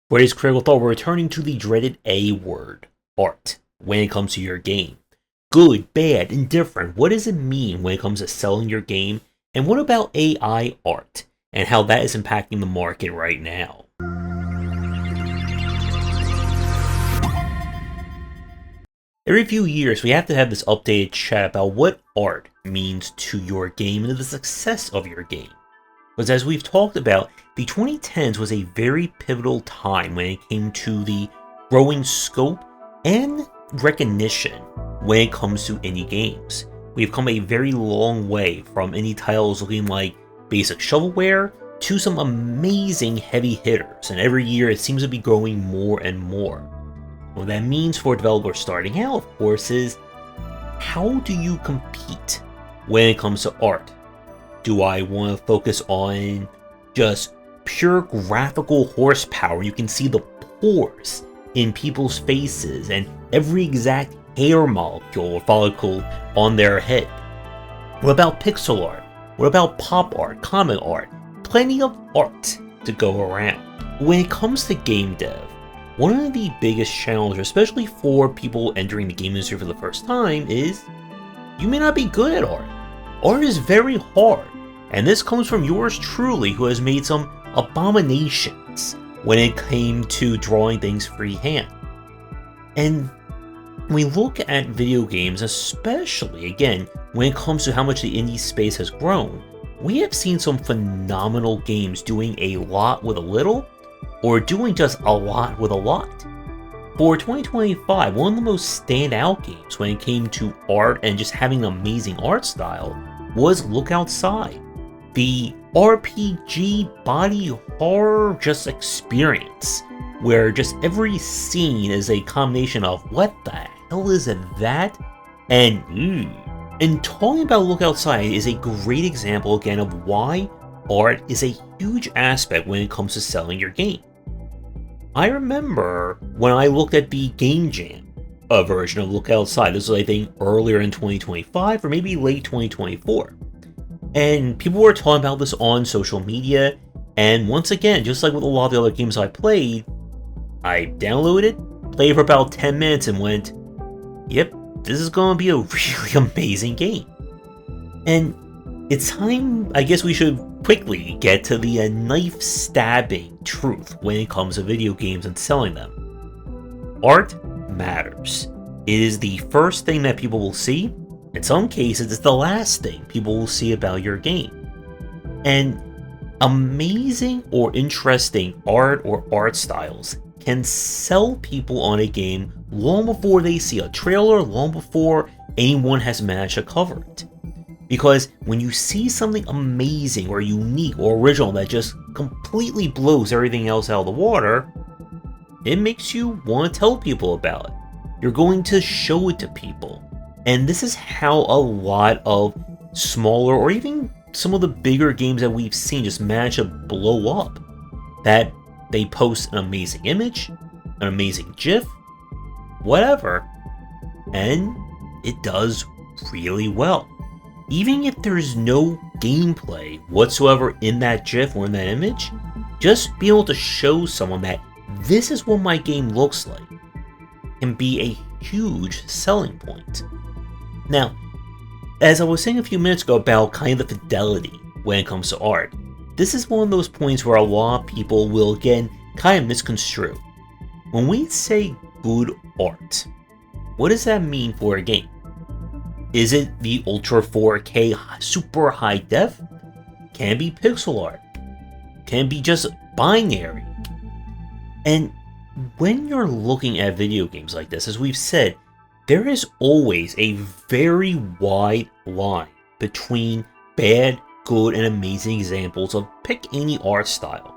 For today's critical thought, we're returning to the dreaded A word, art, when it comes to your game. Good, bad, indifferent, what does it mean when it comes to selling your game? And what about AI art, and how that is impacting the market right now? Every few years, we have to have this updated chat about what art means to your game and to the success of your game. Because as we've talked about, the 2010s was a very pivotal time when it came to the growing scope and recognition when it comes to indie games. We've come a very long way from indie titles looking like basic shovelware to some amazing heavy hitters, and every year it seems to be growing more and more. What that means for developers starting out, of course, is how do you compete when it comes to art? Do I want to focus on just pure graphical horsepower? You can see the pores in people's faces and every exact hair molecule or follicle on their head. What about pixel art? What about pop art, comic art? Plenty of art to go around. When it comes to game dev, one of the biggest challenges, especially for people entering the game industry for the first time, is you may not be good at art. Art is very hard. And this comes from yours truly, who has made some abominations when it came to drawing things freehand. And when we look at video games, especially, again, when it comes to how much the indie space has grown, we have seen some phenomenal games doing a lot with a little, or doing just a lot with a lot. For 2025, one of the most standout games when it came to art and just having an amazing art style was Look Outside. The RPG body horror just experience, where just every scene is a combination of what the hell is that? And And talking about Look Outside is a great example again of why art is a huge aspect when it comes to selling your game. I remember when I looked at the Game Jam version of Look Outside, this was I think earlier in 2025 or maybe late 2024. And people were talking about this on social media, and once again, just like with a lot of the other games I played, I downloaded, played for about 10 minutes and went, yep, this is going to be a really amazing game. And it's time, I guess we should quickly get to the knife-stabbing truth when it comes to video games and selling them. Art matters. It is the first thing that people will see. In some cases, it's the last thing people will see about your game. And amazing or interesting art or art styles can sell people on a game long before they see a trailer, long before anyone has managed to cover it. Because when you see something amazing or unique or original that just completely blows everything else out of the water, it makes you want to tell people about it. You're going to show it to people. And this is how a lot of smaller or even some of the bigger games that we've seen just manage to blow up. That they post an amazing image, an amazing GIF, whatever, and it does really well. Even if there's no gameplay whatsoever in that GIF or in that image, just being able to show someone that this is what my game looks like can be a huge selling point. Now, as I was saying a few minutes ago about kind of the fidelity when it comes to art, this is one of those points where a lot of people will again kind of misconstrue. When we say good art, what does that mean for a game? Is it the Ultra 4K super high def? Can it be pixel art? Can it be just binary? And when you're looking at video games like this, as we've said, there is always a very wide line between bad, good, and amazing examples of pick any art style.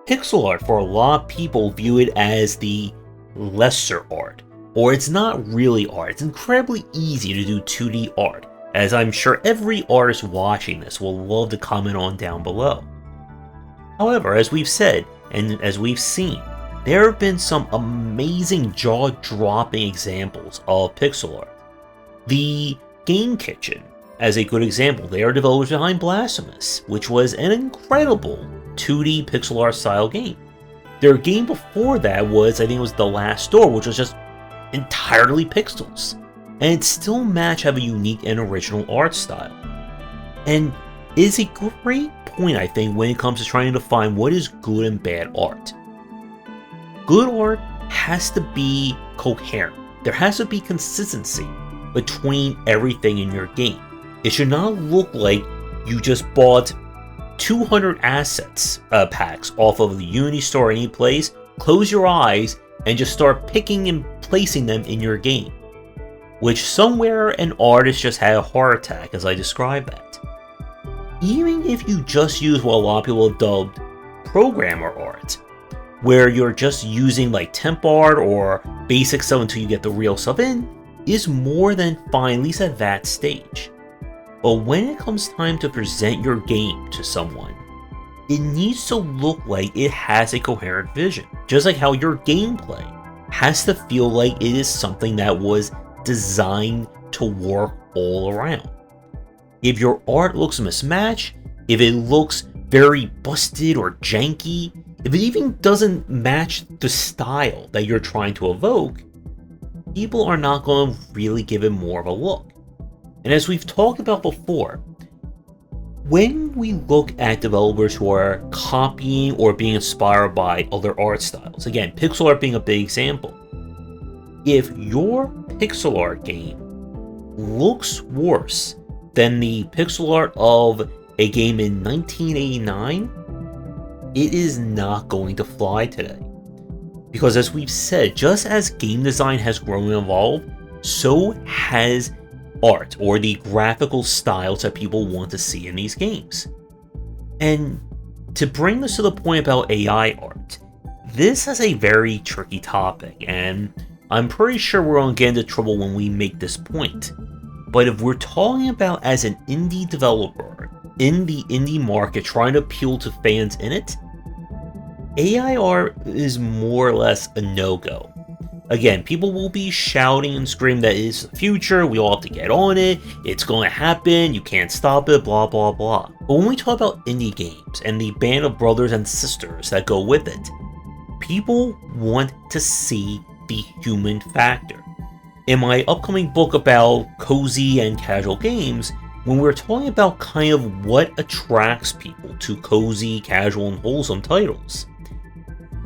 Pixel art, for a lot of people, view it as the lesser art, or it's not really art. It's incredibly easy to do 2D art, as I'm sure every artist watching this will love to comment on down below. However, as we've said, and as we've seen, there have been some amazing jaw-dropping examples of pixel art. The Game Kitchen, as a good example, they are developers behind Blasphemous, which was an incredible 2D pixel art style game. Their game before that was, I think it was The Last Door, which was just entirely pixels. And it still managed to have a unique and original art style. And it is a great point, I think, when it comes to trying to define what is good and bad art. Good art has to be coherent. There has to be consistency between everything in your game. It should not look like you just bought 200 assets packs off of the Unity store or any place, close your eyes, and just start picking and placing them in your game. Which somewhere an artist just had a heart attack as I described that. Even if you just use what a lot of people have dubbed programmer art, where you're just using like temp art or basic stuff until you get the real stuff in, is more than fine, at least at that stage. But when it comes time to present your game to someone, it needs to look like it has a coherent vision. Just like how your gameplay has to feel like it is something that was designed to work all around. If your art looks mismatched, if it looks very busted or janky, if it even doesn't match the style that you're trying to evoke, people are not going to really give it more of a look. And as we've talked about before, when we look at developers who are copying or being inspired by other art styles, again, pixel art being a big example, if your pixel art game looks worse than the pixel art of a game in 1989, it is not going to fly today. Because as we've said, just as game design has grown and evolved, so has art, or the graphical styles that people want to see in these games. And to bring this to the point about AI art, this is a very tricky topic, and I'm pretty sure we're going to get into trouble when we make this point. But if we're talking about as an indie developer, in the indie market trying to appeal to fans in it, AI art is more or less a no-go. Again, people will be shouting and screaming that it's the future, we all have to get on it, it's going to happen, you can't stop it, blah blah blah. But when we talk about indie games and the band of brothers and sisters that go with it, people want to see the human factor. In my upcoming book about cozy and casual games, when we're talking about kind of what attracts people to cozy, casual, and wholesome titles,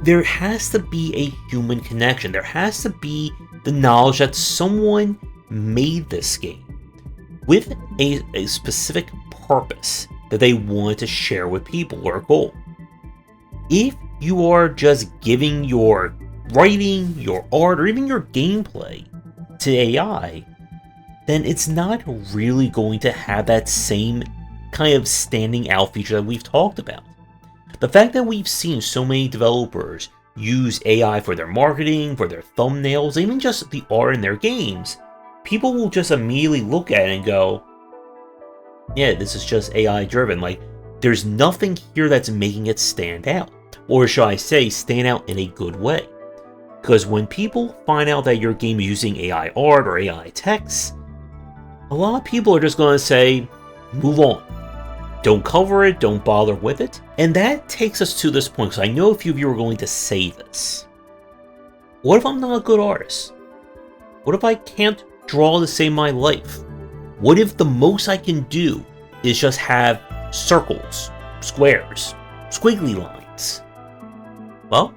there has to be a human connection. There has to be the knowledge that someone made this game with a specific purpose that they want to share with people or goal. If you are just giving your writing, your art, or even your gameplay to AI, then it's not really going to have that same kind of standing out feature that we've talked about. The fact that we've seen so many developers use AI for their marketing, for their thumbnails, even just the art in their games, people will just immediately look at it and go, yeah, this is just AI driven. Like, there's nothing here that's making it stand out. Or should I say, stand out in a good way. Because when people find out that your game is using AI art or AI text, a lot of people are just going to say, move on. Don't cover it, don't bother with it. And that takes us to this point, because I know a few of you are going to say this. What if I'm not a good artist? What if I can't draw to save my life? What if the most I can do is just have circles, squares, squiggly lines? Well,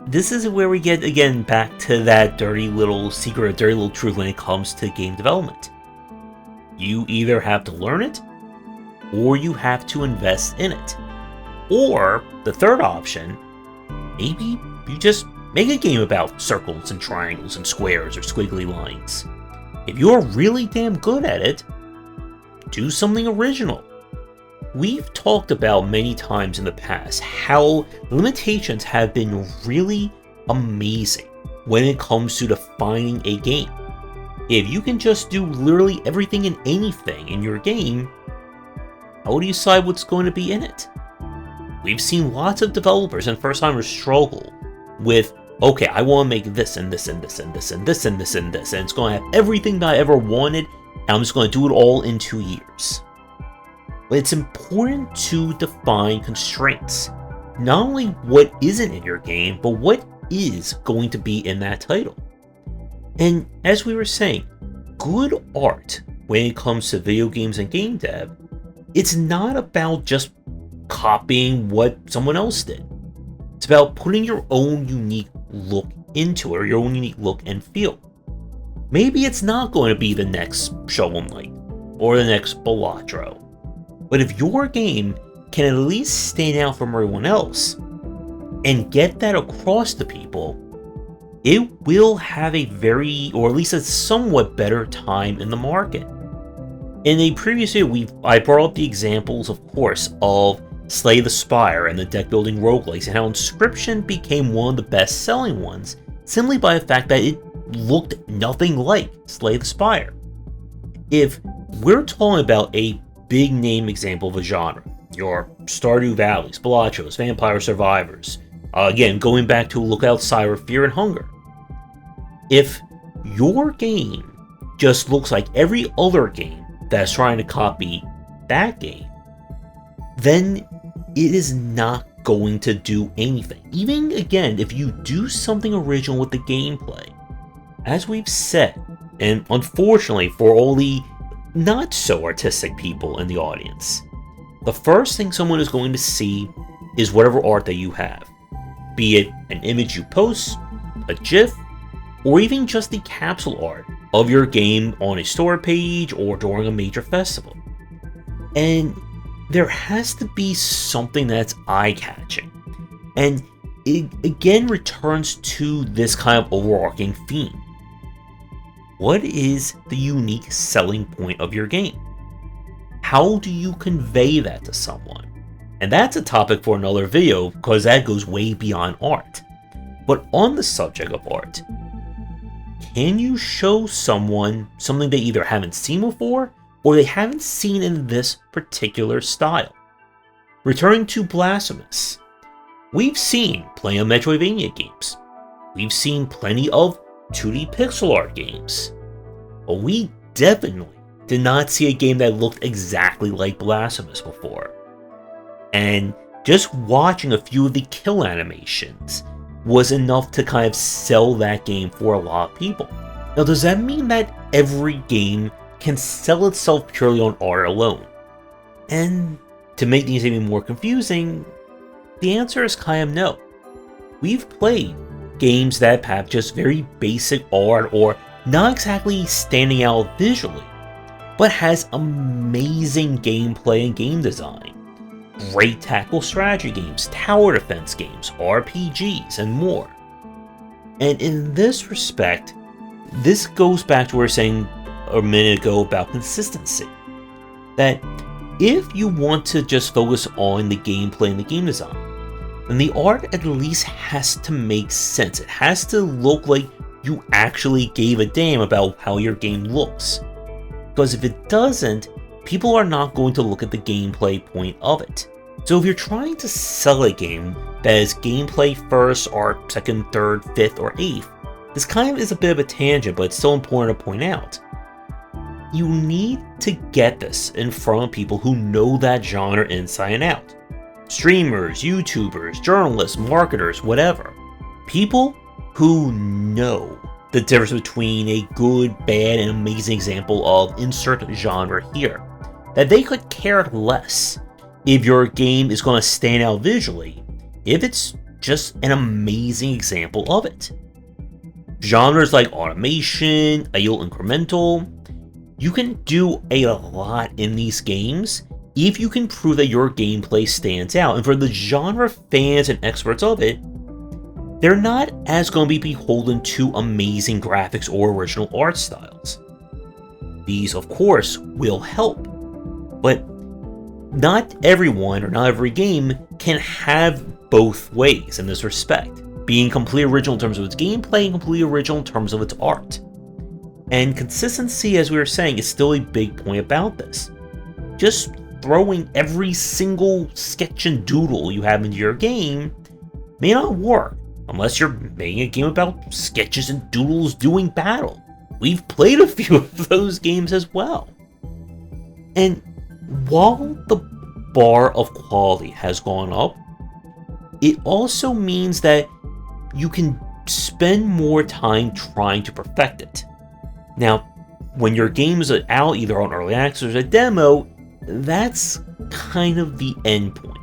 this is where we get, again, back to that dirty little secret, dirty little truth when it comes to game development. You either have to learn it, or you have to invest in it. Or, the third option, maybe you just make a game about circles and triangles and squares or squiggly lines. If you're really damn good at it, do something original. We've talked about many times in the past how limitations have been really amazing when it comes to defining a game. If you can just do literally everything and anything in your game, how do you decide what's going to be in it? We've seen lots of developers and first-timers struggle with, okay, I want to make this and this and this and this and this and this and this, and it's going to have everything that I ever wanted, and I'm just going to do it all in 2 years. But it's important to define constraints. not only what isn't in your game, but what is going to be in that title. And as we were saying, good art, when it comes to video games and game dev, it's not about just copying what someone else did. It's about putting your own unique look into it, or your own unique look and feel. Maybe it's not going to be the next Shovel Knight or the next Balatro, but if your game can at least stand out from everyone else and get that across to people, it will have a very, or at least a somewhat better time in the market. In a previous video, I brought up the examples, of course, of Slay the Spire and the deck-building roguelikes, and how Inscription became one of the best-selling ones simply by the fact that it looked nothing like Slay the Spire. If we're talking about a big-name example of a genre, your Stardew Valleys, Balatros, Vampire Survivors, again, going back to Lookout Siren, Fear and Hunger, if your game just looks like every other game that's trying to copy that game, then it is not going to do anything. Even, again, if you do something original with the gameplay. As we've said, and unfortunately for all the not so artistic people in the audience, the first thing someone is going to see is whatever art that you have. Be it an image you post, a GIF, or even just the capsule art of your game on a store page or during a major festival. And there has to be something that's eye-catching. And it again returns to this kind of overarching theme. What is the unique selling point of your game? How do you convey that to someone? And that's a topic for another video, because that goes way beyond art. But on the subject of art, can you show someone something they either haven't seen before, or they haven't seen in this particular style? Returning to Blasphemous, we've seen plenty of Metroidvania games. We've seen plenty of 2D pixel art games. But we definitely did not see a game that looked exactly like Blasphemous before. And just watching a few of the kill animations was enough to kind of sell that game for a lot of people. Now, does that mean that every game can sell itself purely on art alone? And to make things even more confusing, the answer is kind of no. We've played games that have just very basic art, or not exactly standing out visually, but has amazing gameplay and game design. Great tactical strategy games, tower defense games, RPGs, and more. And in this respect, this goes back to what we were saying a minute ago about consistency. That if you want to just focus on the gameplay and the game design, then the art at least has to make sense. It has to look like you actually gave a damn about how your game looks. Because if it doesn't, people are not going to look at the gameplay point of it. So if you're trying to sell a game that is gameplay first, art second, third, fifth, or eighth, this kind of is a bit of a tangent, but it's still important to point out. You need to get this in front of people who know that genre inside and out. Streamers, YouTubers, journalists, marketers, whatever. People who know the difference between a good, bad, and amazing example of insert genre here. That they could care less if your game is going to stand out visually, if it's just an amazing example of it. Genres like automation, IO incremental, you can do a lot in these games if you can prove that your gameplay stands out. And for the genre fans and experts of it, they're not as going to be beholden to amazing graphics or original art styles. These, of course, will help, but not everyone or not every game can have both ways in this respect, being completely original in terms of its gameplay and completely original in terms of its art. And consistency, as we were saying, is still a big point about this. Just throwing every single sketch and doodle you have into your game may not work, unless you're making a game about sketches and doodles doing battle. We've played a few of those games as well. And while the bar of quality has gone up, it also means that you can spend more time trying to perfect it. Now, when your game is out either on early access or a demo, that's kind of the end point.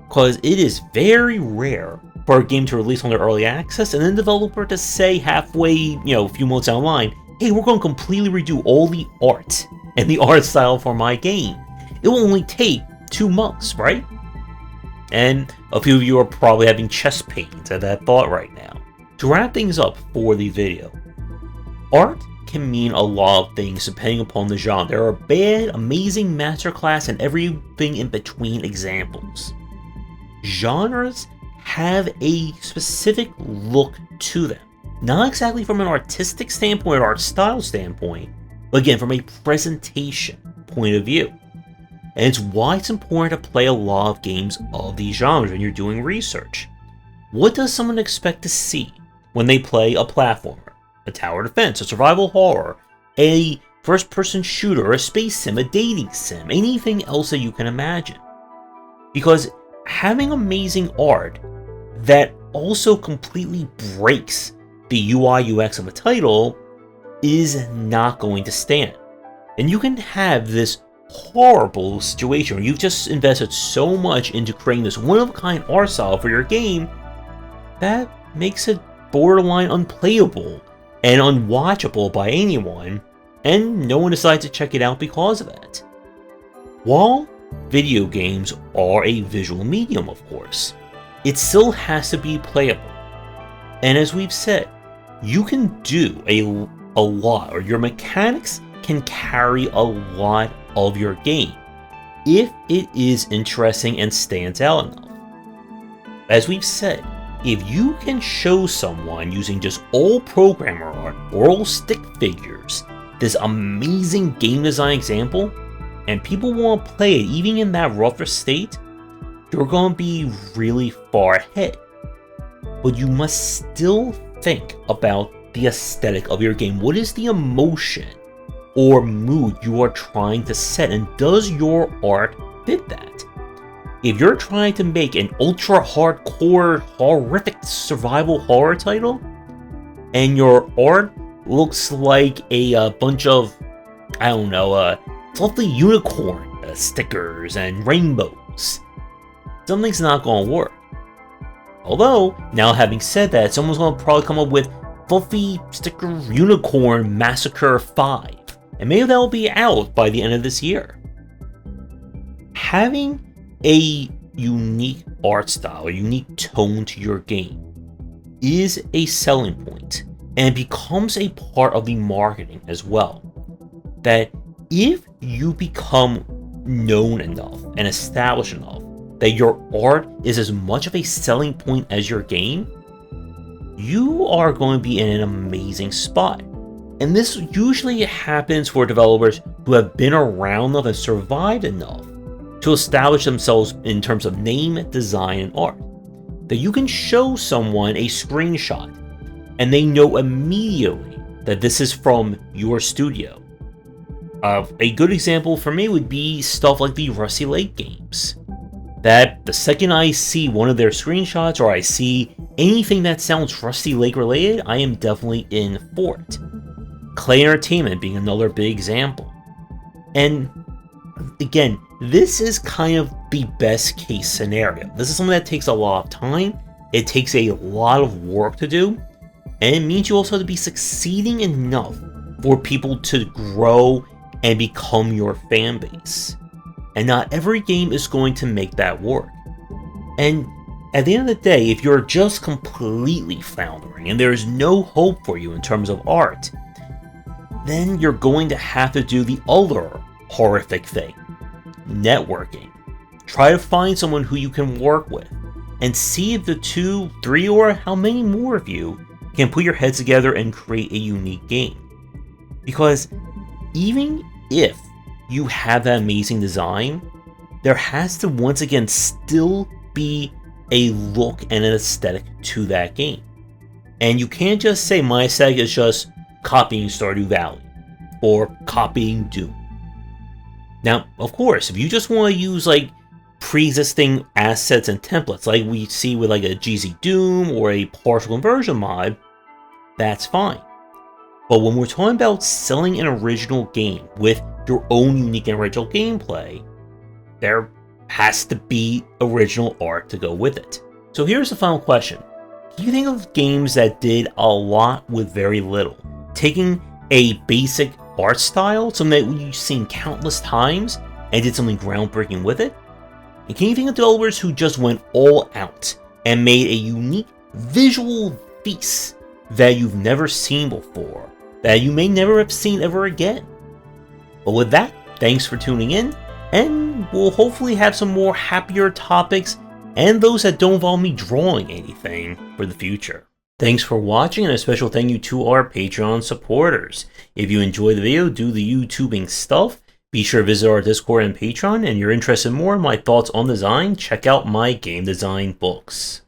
Because it is very rare for a game to release on their early access and then the developer to say halfway, a few months down the line, hey, we're going to completely redo all the art and the art style for my game. It will only take 2 months, right? And a few of you are probably having chest pains at that thought right now. To wrap things up for the video, art can mean a lot of things depending upon the genre. There are bad, amazing, masterclass, and everything in between examples. Genres have a specific look to them. Not exactly from an artistic standpoint or art style standpoint, but again, from a presentation point of view. And it's why it's important to play a lot of games of these genres when you're doing research. What does someone expect to see when they play a platformer, a tower defense, a survival horror, a first-person shooter, a space sim, a dating sim, anything else that you can imagine? Because having amazing art that also completely breaks the UI UX of a title is not going to stand. And you can have this horrible situation where you've just invested so much into creating this one-of-a-kind art style for your game that makes it borderline unplayable and unwatchable by anyone, and no one decides to check it out because of it. While video games are a visual medium, of course, it still has to be playable. And as we've said, you can do a lot, or your mechanics can carry a lot of your game if it is interesting and stands out enough. As we've said, if you can show someone using just all programmer art or all stick figures this amazing game design example, and people want to play it even in that rougher state, you're going to be really far ahead. But you must still think about the aesthetic of your game. What is the emotion or mood you are trying to set, and does your art fit that? If you're trying to make an ultra hardcore horrific survival horror title and your art looks like a bunch of, fluffy unicorn stickers and rainbows, something's not going to work. Although, now having said that, someone's going to probably come up with Fluffy Sticker Unicorn Massacre 5. And maybe that'll be out by the end of this year. Having a unique art style, a unique tone to your game is a selling point, and it becomes a part of the marketing as well. That if you become known enough and established enough that your art is as much of a selling point as your game, you are going to be in an amazing spot. And this usually happens for developers who have been around enough and survived enough to establish themselves in terms of name, design, and art. That you can show someone a screenshot and they know immediately that this is from your studio. A good example for me would be stuff like the Rusty Lake games. That the second I see one of their screenshots or I see anything that sounds Rusty Lake related, I am definitely in for it. Clay Entertainment being another big example. And again, this is kind of the best case scenario. This is something that takes a lot of time, it takes a lot of work to do, and it means you also have to be succeeding enough for people to grow and become your fan base. And not every game is going to make that work. And at the end of the day, if you're just completely floundering and there is no hope for you in terms of art, then you're going to have to do the other horrific thing. Networking. Try to find someone who you can work with and see if the 2, 3, or how many more of you can put your heads together and create a unique game. Because even if you have that amazing design, there has to once again still be a look and an aesthetic to that game. And you can't just say my aesthetic is just copying Stardew Valley or copying Doom. Now, of course, if you just want to use like pre-existing assets and templates like we see with like a GZ Doom or a partial conversion mod, that's fine. But when we're talking about selling an original game with your own unique and original gameplay, there has to be original art to go with it. So here's the final question. Can you think of games that did a lot with very little? Taking a basic art style, something that you've seen countless times, and did something groundbreaking with it? And can you think of developers who just went all out and made a unique visual feast that you've never seen before, that you may never have seen ever again? But with that, thanks for tuning in, and we'll hopefully have some more happier topics and those that don't involve me drawing anything for the future. Thanks for watching, and a special thank you to our Patreon supporters. If you enjoyed the video, do the YouTubing stuff, be sure to visit our Discord and Patreon, and you're interested in more in my thoughts on design, check out my game design books.